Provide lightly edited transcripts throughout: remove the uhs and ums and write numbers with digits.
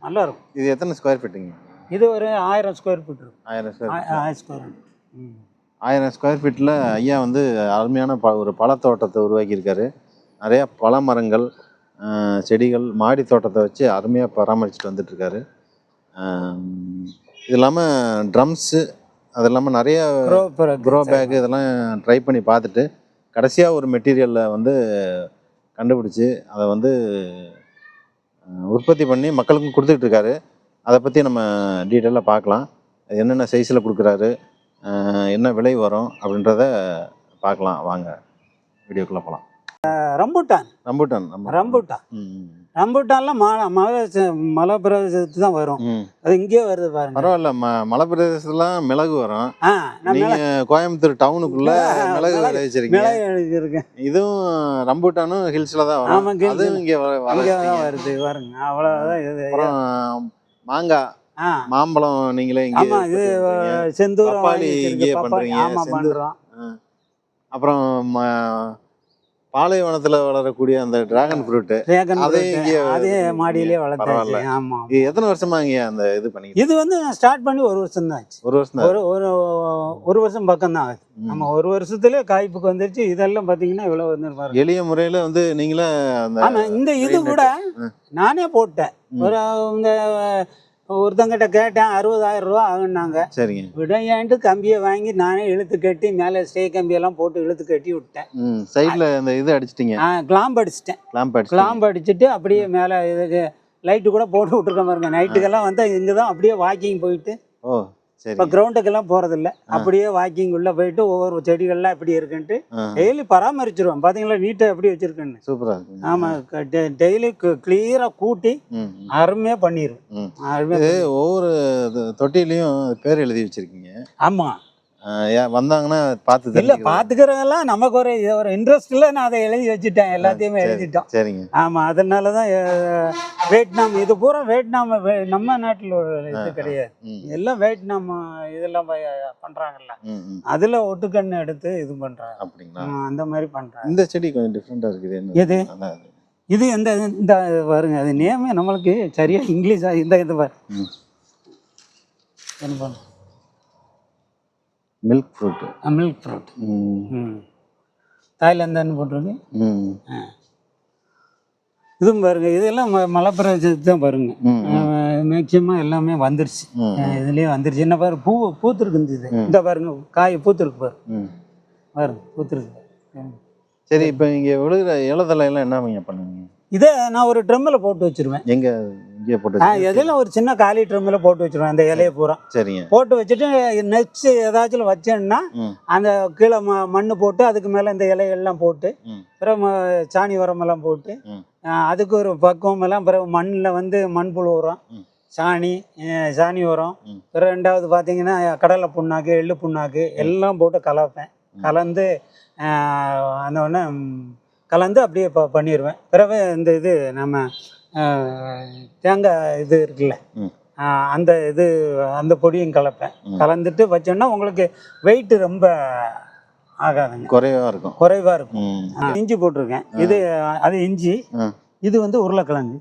நல்லா இருக்கும். இது எத்தனை ஸ்கொயர் ஃபீட்டுங்க? இது ஒரு 1000 ஸ்கொயர் ஃபீட் இருக்கும். 1000 square feet. 1000 square feet. 1000 square ஃபீட்டில் ஐயா வந்து அருமையான ஒரு பழத்தோட்டத்தை உருவாக்கியிருக்காரு. நிறையா பழ மரங்கள், செடிகள், மாடி தோட்டத்தை வச்சு அருமையாக பராமரிச்சுட்டு வந்துட்டுருக்காரு. இது இல்லாமல் ட்ரம்ஸு, அது இல்லாமல் நிறைய க்ரோ பேக் இதெல்லாம் ட்ரை பண்ணி பார்த்துட்டு கடைசியாக ஒரு மெட்டீரியலில் வந்து கண்டுபிடிச்சி அதை வந்து உற்பத்தி பண்ணி மக்களுக்கும் கொடுத்துட்ருக்காரு. அதை பற்றி நம்ம டீட்டெயிலாக பார்க்கலாம். என்னென்ன சைஸில் கொடுக்குறாரு, என்ன விலை வரும் அப்படின்றத பார்க்கலாம். வாங்க வீடியோக்குள்ளே போகலாம். ரம்பூட்டான்லாம் மலை பிரதேசத்துக்கு தான் வரும். அது இங்கே வருது பாருங்க. பரவாயில்ல, மலை பிரதேசத்துலாம் மிளகு வரும். நீங்கள் கோயம்புத்தூர் டவுனுக்குள்ளே மிளகு விளைவிச்சிருக்கீங்க. இதுவும் ரம்பூட்டானும் ஹில்ஸில் தான் வரும். அதுவும் இங்கே வருது பாருங்க. அவ்வளோதான். இது அப்புறம் மாங்காய், மாம்பழம் நீங்களே இங்கே செந்தூர் இங்கே பண்ணுறீங்க. அப்புறம் பாலைவனத்தில் வளரக்கூடிய அந்த டிராகன் ஃப்ரூட்டு, அதே மாடியிலே வளர்த்தாச்சு. ஆமாம். எத்தனை வருஷமா இங்கே அந்த இது பண்ணி? இது வந்து நான் ஸ்டார்ட் பண்ணி 1 வருஷம் தான் ஆச்சு. 1 வருஷம் தான். ஒரு வருஷம் பக்கம் தான் ஆகுது. நம்ம 1 வருஷத்துலேயே காய்ப்புக்கு வந்துருச்சு. இதெல்லாம் பார்த்தீங்கன்னா இவ்வளோ வந்து எளிய முறையில் வந்து நீங்களே இந்த இது கூட நானே போட்டேன். ஒருத்தங்கிட்ட கேட்டேன், 60,000 ரூபா ஆகுனாங்க. சரிங்க. விடையாண்டு கம்பியை வாங்கி நானே இழுத்து கட்டி மேலே ஸ்டே கம்பியெல்லாம் போட்டு இழுத்து கட்டி விட்டேன். சைடில் இந்த இது அடிச்சிட்டிங்க? கிளாம்ப் அடிச்சிட்டேன். கிளாம்ப் அடிச்சுட்டு அப்படியே மேலே இதுக்கு லைட்டு கூட போட்டு விட்டுருக்கேன் பாருங்க. நைட்டுக்கெல்லாம் வந்து இங்கே தான் அப்படியே வாக்கிங் போயிட்டு, இப்போ கிரவுண்டுக்கெல்லாம் போகிறதில்ல, அப்படியே வாக்கிங் உள்ள போயிட்டு ஒவ்வொரு செடிகள்லாம் எப்படி இருக்குன்ட்டு டெய்லி பராமரிச்சிருவேன். பார்த்தீங்களா நீட்டாக எப்படி வச்சிருக்கேன்னு. சூப்பராக. ஆமாம், டெய்லி கிளியராக கூட்டி அருமையாக பண்ணிடுவேன். ஒவ்வொரு தொட்டிலையும் பேர் எழுதி வச்சிருக்கீங்க. ஆமாம், வந்தாங்கன்னா பார்த்து இல்லை பார்த்துக்கிறவங்கலாம் நமக்கு ஒரு இன்ட்ரெஸ்ட்டில் நான் அதை எழுதி வச்சுட்டேன். எல்லாத்தையுமே எழுதிட்டோம். சரிங்க. ஆமாம், அதனால தான் வியட்நாம் இது பூரா வியட்நாம் நம்ம நாட்டில் இது கிடையாது. எல்லாம் வியட்நாம் இதெல்லாம் பண்ணுறாங்கல்ல, அதில் ஒட்டுக்கண்ணு எடுத்து இது பண்ணுறாங்க. அப்படிங்களா? அந்த மாதிரி பண்ணுறாங்க. இந்த செடி கொஞ்சம் டிஃப்ரெண்ட்டாக இருக்குது. எது இது? இந்த பாருங்க, அது நேமே நம்மளுக்கு சரியாக இங்கிலீஷாக இந்த பாரு என்ன பண்ண milk fruit. Milk fruit. Thailand போட்டிருக்கு. இதுவும் பாருங்க, இதெல்லாம் மலை பிரதேசத்துக்கு தான் பாருங்க. மேக்சிமம் எல்லாமே வந்துருச்சு. இதுலேயே வந்துருச்சு. என்ன பாரு, பூத்துருக்கு. இந்த பாருங்க, காய் பூத்துருக்கு பாருங்க, பூத்துருக்கு. சரி, இப்போ இங்கே விழுகிற இலதலையெல்லாம் என்ன பண்ணுவீங்க? இதை நான் ஒரு ட்ரம்மில் போட்டு வச்சிருவேன். இங்கே போட்டு எதில் ஒரு சின்ன காலி ட்ரம்மில் போட்டு வச்சிருவேன். அந்த இலையை பூரா சரிங்க போட்டு வச்சுட்டு நெக்ஸ்ட் ஏதாச்சும் வச்சேன்னா அந்த கீழே மண் போட்டு அதுக்கு மேலே இந்த இலைகள்லாம் போட்டு பிறகு சாணி உரமெல்லாம் போட்டு அதுக்கு ஒரு பக்குவம் எல்லாம் பிறகு மண்ணில் வந்து மண்புழு உரம், சாணி உரம், பிறகு 2வது பார்த்தீங்கன்னா கடலை புண்ணாக்கு, எள்ளு புண்ணாக்கு எல்லாம் போட்டு கலப்பேன். கலந்து அந்த ஒன்று கலந்து அப்படியே பண்ணிடுவேன். பிறகு இந்த இது நம்ம தேங்காய் இது இருக்குல்ல, அந்த பொடியும் கலப்பேன். கலந்துட்டு வச்சோன்னா உங்களுக்கு வெயிட் ரொம்ப ஆகாதுங்க, குறைவாக இருக்கும். இஞ்சி போட்டிருக்கேன். அது இஞ்சி. இது வந்து உருளைக்கிழங்கு.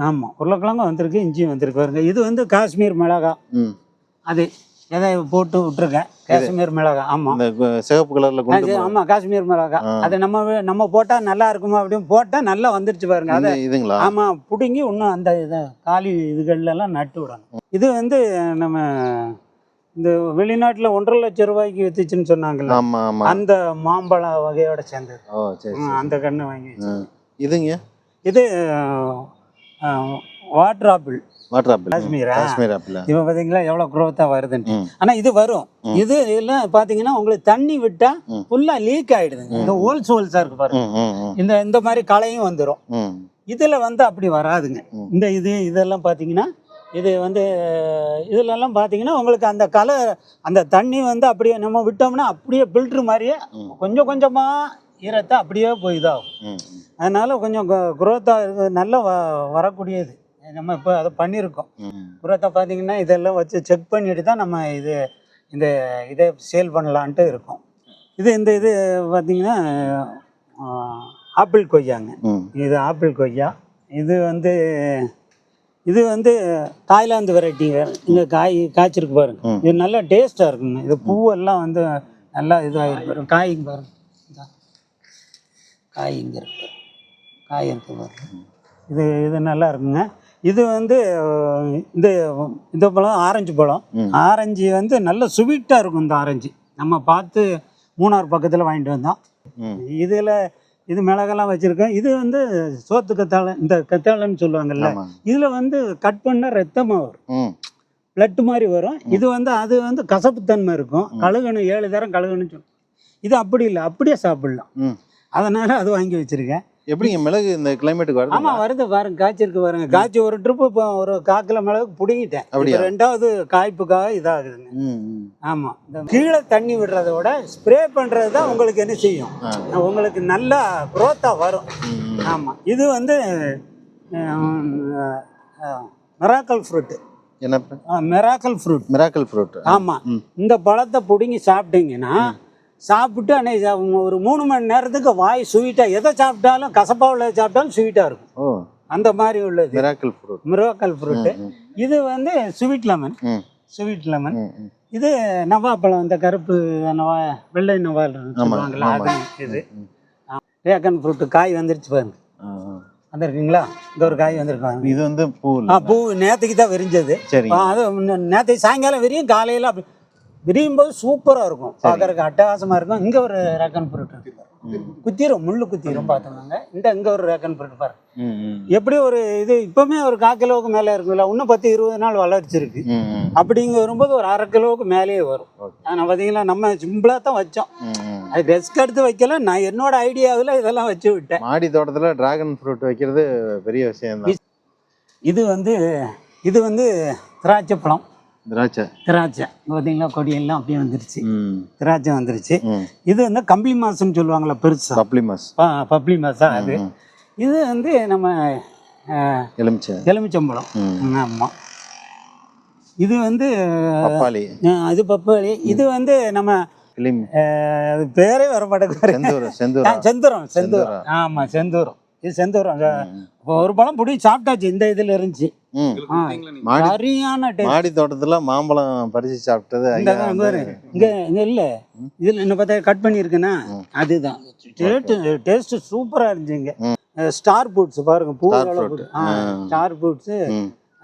ஆமாம், உருளைக்கிழங்கு வந்திருக்கு, இஞ்சியும் வந்திருக்கு பாருங்க. இது வந்து காஷ்மீர் மிளகா. அது எதை போட்டு விட்டுருக்கேன், காஷ்மீர் மிளகா. ஆமாம், சிவப்பு கலர்ல. ஆமாம், காஷ்மீர் மிளகா. அது நம்ம போட்டால் நல்லா இருக்குமா அப்படின்னு போட்டால் நல்லா வந்துருச்சு பாருங்க. அதை ஆமாம் பிடுங்கி இன்னும் அந்த காலி இதுகள்லாம் நட்டு விடணும். இது வந்து நம்ம இந்த வெளிநாட்டில் 1.5 லட்சம் ரூபாய்க்கு வித்துச்சுன்னு சொன்னாங்கல்ல, அந்த மாம்பழ வகையோட சேர்ந்தது. அந்த கன்று வாங்கி இதுங்க. இது வாட்டர் ஆப்பிள். காஷ்மீர் ஆப்பிள். இப்போ பார்த்தீங்களா எவ்வளோ க்ரோத்தாக வருதுன்னு. ஆனால் இது வரும். இது எல்லாம் பார்த்தீங்கன்னா உங்களுக்கு தண்ணி விட்டால் ஃபுல்லாக லீக் ஆகிடுதுங்க. இந்த ஹோல்ஸாக இருக்கு பாருங்க. இந்த மாதிரி களையும் வந்துடும். இதில் வந்து அப்படி வராதுங்க. இதெல்லாம் பார்த்தீங்கன்னா இது வந்து இதுலலாம் பார்த்தீங்கன்னா உங்களுக்கு அந்த அந்த தண்ணி வந்து அப்படியே நம்ம விட்டோம்னா அப்படியே ஃபில்ட்ரு மாதிரியே கொஞ்சம் கொஞ்சமாக ஈரத்தை அப்படியே போய் இதாகும். அதனால் கொஞ்சம் க்ரோத்தாக நல்லா வரக்கூடியது. நம்ம இப்போ அதை பண்ணியிருக்கோம். உரத்தை பார்த்தீங்கன்னா இதெல்லாம் வச்சு செக் பண்ணிட்டு தான் நம்ம இதை சேல் பண்ணலான்ட்டு இருக்கோம். இது பார்த்தீங்கன்னா ஆப்பிள் கொய்யாங்க. இது ஆப்பிள் கொய்யா. இது வந்து இது வந்து தாய்லாந்து வெரைட்டிங்க. இங்கே காய்ச்சிருக்கு பாருங்க. இது நல்லா டேஸ்ட்டாக இருக்குங்க. இது பூவெல்லாம் வந்து நல்லா இதாகிருக்கு பாருங்க. காய்ங்க பாருங்க. காய் இங்கே இருக்கு, காய் இருக்கு பாருங்க. இது நல்லா இருக்குங்க. இது வந்து இந்த பழம் ஆரஞ்சு பழம். ஆரஞ்சு வந்து நல்ல ஸ்வீட்டாக இருக்கும். இந்த ஆரஞ்சு நம்ம பார்த்து மூணார் பக்கத்தில் வாங்கிட்டு வந்தோம். இதில் இது மிளகெல்லாம் வச்சுருக்கேன். இது வந்து சோத்து கத்தாழை, இந்த கத்தாழைன்னு சொல்லுவாங்கல்ல, இதில் வந்து கட் பண்ணால் ரத்தமாக வரும், பிளட்டு மாதிரி வரும். இது வந்து அது வந்து கசப்புத்தன்மை இருக்கும். கழுகணும் 7 தரம் கழுகணும்னு சொல்லுவோம். இது அப்படி இல்லை, அப்படியே சாப்பிடலாம். அதனால் அது வாங்கி வச்சுருக்கேன். எப்படிங்க மிளகு இந்த கிளைமேட்டுக்கு வருது? ஆமாம் வருது பாருங்க, காய்ச்சிருக்கு பாருங்க. காய்ச்சி ஒரு ட்ரிப்பு இப்போ ஒரு 1/4 கிலோ மிளகு பிடுங்கிட்டேன். அப்படியே 2வது காய்ப்புக்காக இதாகுதுங்க. ஆமாம், இந்த கீழே தண்ணி விடுறத விட ஸ்ப்ரே பண்ணுறது தான் உங்களுக்கு என்ன செய்யும், உங்களுக்கு நல்லா க்ரோத்தாக வரும். ஆமாம், இது வந்து மிராக்கல் ஃப்ரூட்டு. என்ன? Miracle fruit. Miracle fruit. ஆமாம், இந்த பழத்தை பிடுங்கி சாப்பிட்டீங்கன்னா சாப்பிட்டு அன்னைக்கு ஒரு 3 மணி நேரத்துக்கு வாய் ஸ்வீட்டாக, எதை சாப்பிட்டாலும் கசப்பாக உள்ளதை சாப்பிட்டாலும் ஸ்வீட்டாக இருக்கும். அந்த மாதிரி உள்ளது மிராக்கல் ஃப்ரூட். Miracle fruit. இது வந்து ஸ்வீட் லெமன். Sweet lemon. இது நவாப்பழம், இந்த கருப்பு நவா, வெள்ளை நவா சொல்லுவாங்களா, அதான் இது. ட்ராகன் ஃப்ரூட்டு காய் வந்துருச்சு பாருங்க. வந்துருக்குங்களா? இங்கே ஒரு காய் வந்துருக்காங்க. இது வந்து பூ. பூ நேற்றுக்கு தான் விரிஞ்சது. அது நேற்று சாயங்காலம் விரியும், காலையில் அப்படி விரியும் போது சூப்பராக இருக்கும், பார்க்கறதுக்கு அட்டகாசமாக இருக்கும். இங்கே ஒரு ட்ராகன் ஃப்ரூட் இருக்கு, குத்திரும், முள்ளு குத்திரும் பார்த்துக்கோங்க. இங்கே ஒரு ட்ராகன் ஃப்ரூட் பாருங்க. எப்படி ஒரு இது இப்போவுமே ஒரு 1/4 கிலோவுக்கு மேலே இருக்குல்ல, இன்னும் 10-20 நாள் வளர்ச்சிருக்கு. அப்படிங்க வரும்போது ஒரு 1/2 கிலோவுக்கு மேலேயே வரும். ஆனால் பார்த்தீங்களா, நம்ம சிம்பிளாக தான் வச்சோம், அது ரெஸ்க் எடுத்து வைக்கல. நான் என்னோட ஐடியாவில் இதெல்லாம் வச்சு விட்டேன். மாடி தோட்டத்தில் ட்ராகன் ஃப்ரூட் வைக்கிறது பெரிய விஷயம் தான். இது வந்து திராட்சை பழம். திராட்சை பார்த்தீங்களா, கொடியெல்லாம் அப்படியே வந்துருச்சு. திராட்சை வந்துருச்சு. இது வந்து கம்பளி மாசம்னு சொல்லுவாங்களா, பெருசா பப்ளி மாசா அது. இது வந்து நம்ம எலுமிச்சம்பழம். ஆமாம், இது வந்து அது பப்பாளி. இது வந்து நம்ம அது பேரே வர மாட்டேங்குது, செந்தூரம். ஆமாம், செந்தூரம். இது செந்தூரம். ஒரு பழம் பிடிச்சி சாப்பிட்டாச்சு, இந்த இதுல இருந்துச்சு. சரியான மாடி தோட்டத்துல மாம்பழம் பறிச்சு சாப்பிட்டது இங்க இல்ல, இதுல என்ன பார்த்தா கட் பண்ணிருக்குன்னா அதுதான் டேஸ்ட் சூப்பரா இருந்துச்சுங்க. ஸ்டார் ஃப்ரூட்ஸ் பாருங்க, பூ ஸ்டார் ஃப்ரூட்ஸ்.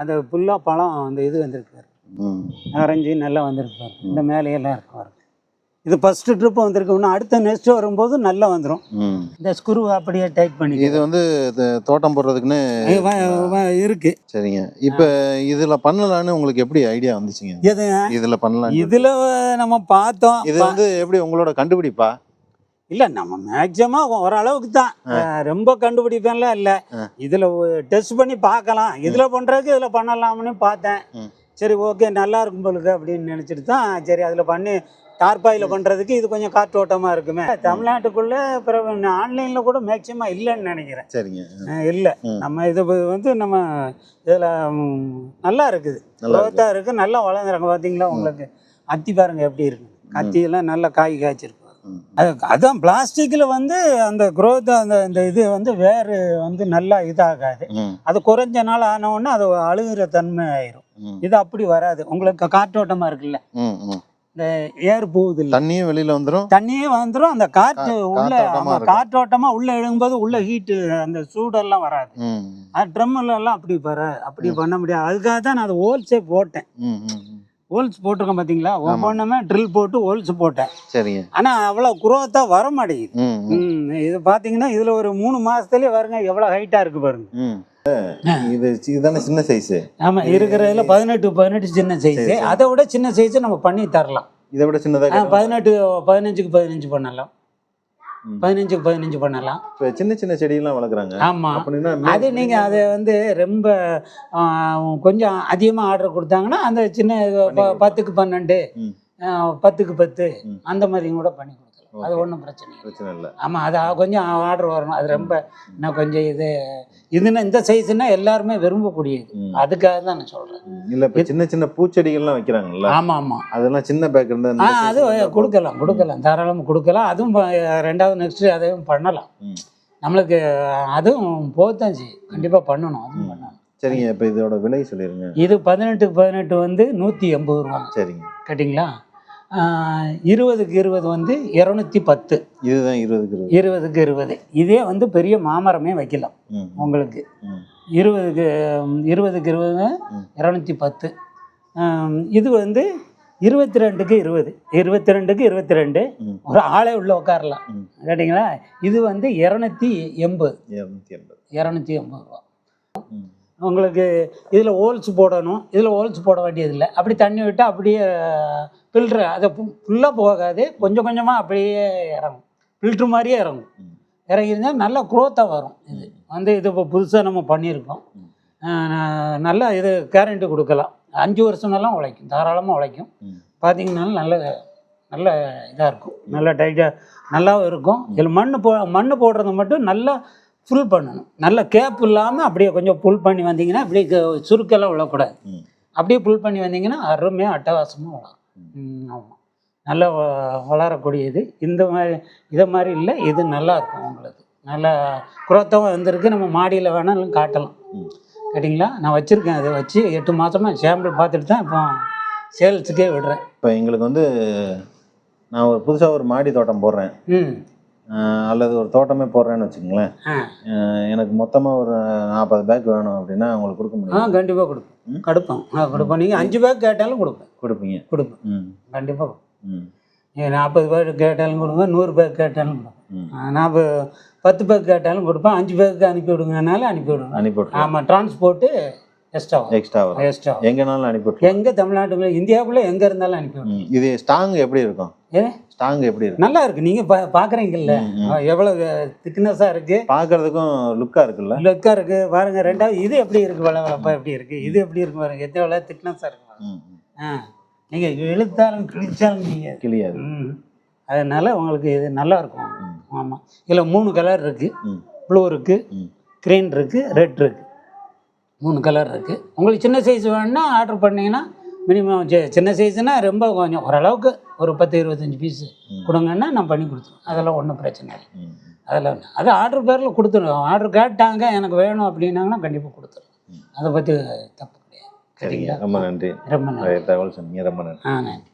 அந்த புல்லா பழம் அந்த இது வந்திருக்கு, ஆரஞ்சு நல்லா வந்திருக்கு. இந்த மேலையெல்லாம் இருக்கு பாருங்க. இது ஃபர்ஸ்ட் ட்ரிப் வந்திருக்கு. இன்னும் அடுத்த நெக்ஸ்ட் வரும்போது நல்லா வந்துடும். இந்த ஸ்க்ரூ அப்படியே டைட் பண்ணி இது வந்து தோட்டம் போடுறதுக்குன்னு இருக்கு. சரிங்க. இப்போ இதுல பண்ணலான்னு உங்களுக்கு எப்படி ஐடியா வந்துச்சுங்க? எது இதுல பண்ணலாம்? இதுல நம்ம பார்த்தோம். இது வந்து எப்படி உங்களோட கண்டுபிடிப்பா? இல்ல, நம்ம மேக்சிமம் ஓரளவுக்கு தான், ரொம்ப கண்டுபிடிப்பேன்லாம் இல்லை. இதுல டெஸ்ட் பண்ணி பார்க்கலாம், இதுல பண்றதுக்கு இதுல பண்ணலாம்னு பார்த்தேன். சரி, ஓகே, நல்லா இருக்கும் போலுக்கு அப்படின்னு நினைச்சிட்டு தான் சரி அதில் பண்ணி டார்பாயில் பண்ணுறதுக்கு இது கொஞ்சம் காற்றோட்டமாக இருக்குமே. தமிழ்நாட்டுக்குள்ளே பிறகு ஆன்லைனில் கூட மேக்சிமம் இல்லைன்னு நினைக்கிறேன். சரிங்க. இல்லை, நம்ம இது வந்து நம்ம இதில் நல்லா இருக்குது, க்ரோத்தாக இருக்குது, நல்லா வளர்ந்துறாங்க. பார்த்தீங்களா, உங்களுக்கு அத்தி பாருங்க எப்படி இருக்கு, கத்தியெல்லாம் நல்லா காய் காய்ச்சிருக்கு. அதுதான் பிளாஸ்டிக்கில் வந்து அந்த க்ரோத் அந்த இது வந்து வேறு வந்து நல்லா இதாகாது. அது குறைஞ்ச நாள் ஆன உடனே அது அழுகிற தன்மை ஆயிரும். இது அப்படி வராது. உங்களுக்கு காற்றோட்டமாக இருக்குல்ல, இந்த ஏர் போகுது இல்லை, தண்ணியும் வெளியில வந்துடும், தண்ணியும் வந்துடும். அந்த காற்று உள்ள காற்றோட்டமா உள்ள எழுங்கும்போது உள்ள ஹீட்டு அந்த சூடெல்லாம் வராது. அது ட்ரம்ல எல்லாம் அப்படி பண்ண முடியாது. அதுக்காக தான் நான் அதை ஹோல்ஸே போட்டேன். ஹோல்ஸ் போட்டிருக்கேன் பார்த்தீங்களா, ஒவ்வொன்றுமே ட்ரில் போட்டு ஹோல்ஸ் போட்டேன். சரிங்க. ஆனால் அவ்வளோ குரோத்தா வர மாட்டேங்குது. இது பார்த்தீங்கன்னா இதில் ஒரு 3 மாசத்துலேயே பாருங்க எவ்வளோ ஹைட்டாக இருக்கு பாருங்க. இதுதானே சின்ன சைஸ்? ஆமாம், இருக்கிறதுல 18 சின்ன சைஸ். அதை விட சின்ன சைஸ் நம்ம பண்ணி தரலாம். இதை விட சின்னதாக 15க்கு 15 பண்ணலாம், 15க்கு 15 பண்ணலாம். இப்போ சின்ன சின்ன செடியெல்லாம் வளர்க்குறாங்க. ஆமாம், அது நீங்கள் அதை வந்து ரொம்ப கொஞ்சம் அதிகமாக ஆர்டர் கொடுத்தாங்கன்னா அந்த சின்ன 10க்கு 12, 10க்கு 10 அந்த மாதிரியும் கூட பண்ணி கொடுக்கலாம். அது ஒன்றும் பிரச்சனை இல்லை. ஆமாம், அது கொஞ்சம் ஆர்டர் வரணும். அது ரொம்ப இன்னும் கொஞ்சம் இதுன்னா இந்த சைஸ்னா எல்லாருமே விரும்பக்கூடியது. அதுக்காக தான் நான் சொல்கிறேன். இல்லை, இப்போ சின்ன சின்ன பூச்செடிகள்லாம் வைக்கிறாங்கல்ல. ஆமாம், அதெல்லாம் சின்ன பேக் இருந்தால் அது கொடுக்கலாம், தாராளமாக கொடுக்கலாம். அதுவும் 2வது நெக்ஸ்ட் அதையும் பண்ணலாம். நம்மளுக்கு அதுவும் போத்தான் செய்யும், கண்டிப்பாக பண்ணணும், அதுவும் பண்ணணும். சரிங்க. இப்போ இதோட விலை சொல்லிடுங்க. இது 18 வந்து 180 ரூபா. சரிங்க. கேட்டிங்களா? 20க்கு 20 வந்து 210. இதுதான் 20க்கு 20. 20க்கு 20. இதே வந்து பெரிய மாமரமே வைக்கலாம் உங்களுக்கு. 20க்கு 20 210. இது வந்து 22க்கு 20. 22க்கு 22. ஒரு ஆளே உள்ள உட்காரலாம். கேட்டிங்களா? இது வந்து 280. 280 ரூபா. உங்களுக்கு இதில் ஹோல்ஸ் போடணும். இதில் ஹோல்ஸ் போட வேண்டியதில்லை. அப்படி தண்ணி விட்டால் அப்படியே ஃபில்ட்ரு அதை ஃபுல்லாக போகாது, கொஞ்சம் கொஞ்சமாக அப்படியே இறங்கும். ஃபில்ட்ரு மாதிரியே இறங்கும். இறங்கியிருந்தால் நல்லா க்ரோத்தாக வரும். இது வந்து இது இப்போ புதுசாக நம்ம பண்ணியிருக்கோம். நல்லா இது கேரண்டி கொடுக்கலாம். 5 வருஷமெல்லாம் உழைக்கும், தாராளமாக உழைக்கும். பார்த்தீங்கன்னாலும் நல்ல நல்ல இதாக இருக்கும், நல்லா டைட்டாக நல்லாவும் இருக்கும். இதில் மண் போடுறது மட்டும் நல்லா ஃபுல் பண்ணணும். நல்ல கேப் இல்லாமல் அப்படியே கொஞ்சம் புல் பண்ணி வந்தீங்கன்னா அப்படியே சுருக்கெல்லாம் விழக்கூடாது. அப்படியே புல் பண்ணி வந்தீங்கன்னா அருமையாக அட்டகாசமாக வளரும். ஆமாம், நல்லா வளரக்கூடியது. இதை மாதிரி இல்லை, இது நல்லாயிருக்கும். உங்களுக்கு நல்லா குரோத்தாகவும் வந்திருக்கு. நம்ம மாடியில் வேணாலும் காட்டலாம். கேட்டிங்களா? நான் வச்சுருக்கேன். அதை வச்சு 8 மாதமாக சாம்பிள் பார்த்துட்டு தான் இப்போ சேல்ஸுக்கே விடுறேன். இப்போ எங்களுக்கு வந்து நான் ஒரு புதுசாக ஒரு மாடி தோட்டம் போடுறேன், அல்லது ஒரு தோட்டமே போடுறேன்னு வச்சுக்கோங்களேன். எனக்கு மொத்தமாக ஒரு 40 பேக் வேணும் அப்படின்னா உங்களுக்கு கொடுக்க முடியும்? கண்டிப்பாக கொடுப்போம். நீங்கள் 5 பேக் கேட்டாலும் கொடுப்பேன். கொடுப்பேன். கண்டிப்பாக கொடுப்பேன். 40 பேக் கேட்டாலும் கொடுப்பேன், 100 பேக் கேட்டாலும் கொடுப்பேன். நான் 10 பேக் கேட்டாலும் கொடுப்பேன். 5 பேக்கு அனுப்பி விடுங்கனாலும் அனுப்பிவிடுவேன். ஆமாம், டிரான்ஸ்போர்ட்டு எக்ஸ்ட்ரா எங்கேனாலும் அனுப்பிவிட்டு, எங்கே தமிழ்நாட்டுக்குள்ள இந்தியாவுக்குள்ளே எங்கே இருந்தாலும் அனுப்பிவிடுவேன். இது ஸ்ட்ராங் எப்படி இருக்கும்? ஸ்ட்ராங் எப்படி இருக்கும்? நல்லா இருக்கு. நீங்கள் பார்க்குறீங்கல்ல எவ்வளோ திக்னஸாக இருக்குது, பார்க்குறதுக்கும் லுக்காக இருக்குது பாருங்க. ரெண்டாவது இது எப்படி இருக்குது, வளவளப்பா எப்படி இருக்குது, இது எப்படி இருக்கு பாருங்க, எவ்வளோ திக்னஸாக இருக்கு. நீங்கள் இழுத்தாலும் கிழிச்சாலும் நீங்கள் கிளியாது. அதனால உங்களுக்கு இது நல்லா இருக்கும். ஆமாம், இதில் 3 கலர் இருக்குது. ப்ளூ இருக்குது, க்ரீன் இருக்குது, ரெட் இருக்குது. 3 கலர் இருக்குது. உங்களுக்கு சின்ன சைஸ் வேணுன்னா ஆர்டர் பண்ணிங்கன்னா மினிமம் சின்ன சைஸ்னால் ரொம்ப கொஞ்சம் ஓரளவுக்கு ஒரு 10-25 பீஸு கொடுங்கன்னா நான் பண்ணி கொடுத்துருவேன். அதெல்லாம் ஒன்றும் பிரச்சனை இல்லை. அதெல்லாம் அது ஆர்டர் பேரில் கொடுத்துருவோம். ஆர்டர் கேட்டாங்க எனக்கு வேணும் அப்படின்னாங்கன்னா கண்டிப்பாக கொடுத்துருவேன். அதை பற்றி தப்பு கிடையாது. சரிங்க, ரொம்ப நன்றி. ரொம்ப நன்றி. தகவல் சொன்னீங்க, ரொம்ப நன்றி. நன்றி.